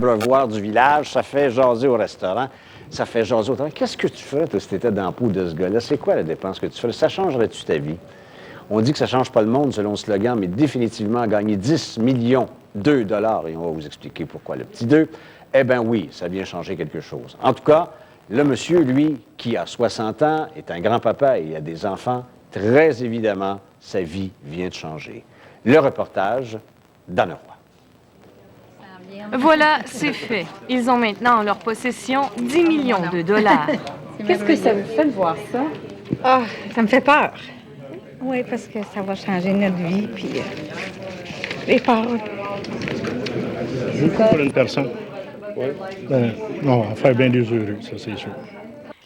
Brevoire du village, ça fait jaser au restaurant, ça fait jaser au travail. Qu'est-ce que tu ferais, toi, si tu étais dans la peau de ce gars-là? C'est quoi la dépense que tu ferais? Ça changerait-tu ta vie? On dit que ça ne change pas le monde selon le slogan, mais définitivement gagner 10 millions de dollars, et on va vous expliquer pourquoi le petit 2, eh bien oui, ça vient changer quelque chose. En tout cas, le monsieur, lui, qui a 60 ans, est un grand-papa et il a des enfants, très évidemment, sa vie vient de changer. Le reportage d'Anne Roy. Voilà, c'est fait. Ils ont maintenant en leur possession 10 millions de dollars. Qu'est-ce que ça vous fait de voir ça? Ah, ça me fait peur. Oui, parce que ça va changer notre vie, puis j'ai peur. Beaucoup pour une personne. Oui. On va faire bien des heureux, ça, c'est sûr.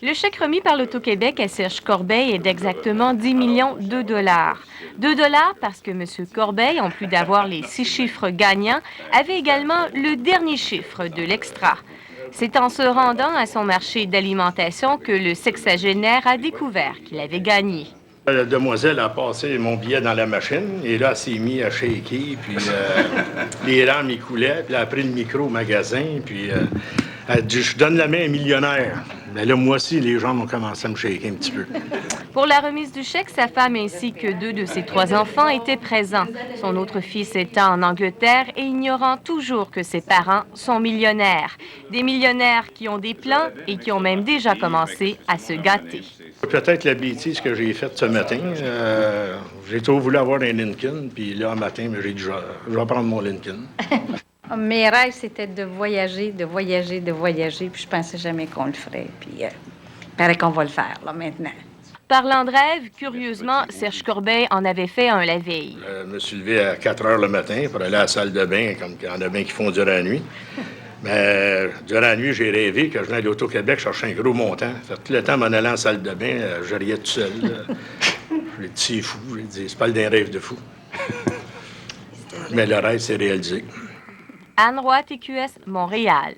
Le chèque remis par l'Auto-Québec à Serge Corbeil est d'exactement 10 millions de dollars. 2 dollars parce que M. Corbeil, en plus d'avoir les 6 chiffres gagnants, avait également le dernier chiffre de l'extra. C'est en se rendant à son marché d'alimentation que le sexagénaire a découvert qu'il avait gagné. La demoiselle a passé mon billet dans la machine et là, elle s'est mise à shaker, puis les larmes y coulaient, puis elle a pris le micro au magasin, puis elle a dit « Je donne la main à un millionnaire ». Mais là, moi aussi, les gens ont commencé à me shaker un petit peu. Pour la remise du chèque, sa femme ainsi que 2 de ses 3 enfants étaient présents. Son autre fils étant en Angleterre et ignorant toujours que ses parents sont millionnaires. Des millionnaires qui ont des plans et qui ont même déjà commencé à se gâter. Peut-être la bêtise que j'ai faite ce matin. J'ai toujours voulu avoir un Lincoln, puis là, un matin, j'ai dit « Je vais prendre mon Lincoln ». Mes rêves, c'était de voyager, puis je pensais jamais qu'on le ferait. Puis il paraît qu'on va le faire, là, maintenant. Parlant de rêve, curieusement, Serge Corbeil en avait fait un la veille. Je me suis levé à 4 heures le matin pour aller à la salle de bain, comme il y en a bien qui font durant la nuit. Mais durant la nuit, j'ai rêvé que je venais à l'Auto-Québec chercher un gros montant. Fait tout le temps, m'en allant en salle de bain, je riais tout seul. J'ai dit, c'est fou. J'ai dit, c'est pas le d'un rêve de fou. Mais le rêve s'est réalisé. Anne Roy, TQS, Montréal.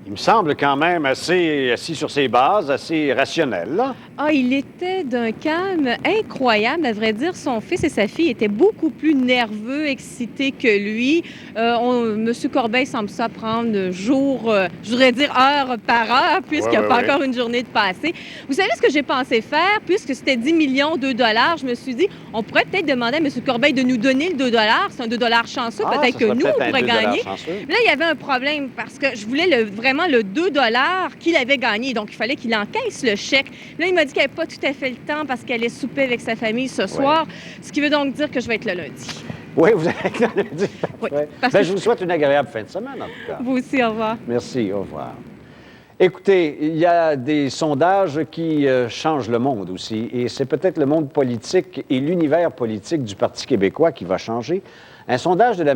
Il me semble quand même assez assis sur ses bases, assez rationnel, là. Ah, il était d'un calme incroyable. À vrai dire, son fils et sa fille étaient beaucoup plus nerveux, excités que lui. M. Corbeil semble ça prendre jour, je voudrais dire heure par heure, puisqu'il n'y a pas encore une journée de passé. Vous savez ce que j'ai pensé faire? Puisque c'était 10 millions de dollars, je me suis dit, on pourrait peut-être demander à M. Corbeil de nous donner le 2 dollars. C'est un 2 dollars chanceux, peut-être que nous, on pourrait gagner. Là, il y avait un problème parce que je voulais vraiment le 2 dollars qu'il avait gagné. Donc, il fallait qu'il encaisse le chèque. Là, il m'a dit qu'il n'avait pas tout à fait le temps parce qu'elle allait souper avec sa famille ce soir. Ce qui veut donc dire que je vais être là lundi. Oui, vous allez être là lundi. Oui, Je vous souhaite une agréable fin de semaine, en tout cas. Vous aussi, au revoir. Merci, au revoir. Écoutez, il y a des sondages qui changent le monde aussi. Et c'est peut-être le monde politique et l'univers politique du Parti québécois qui va changer. Un sondage de la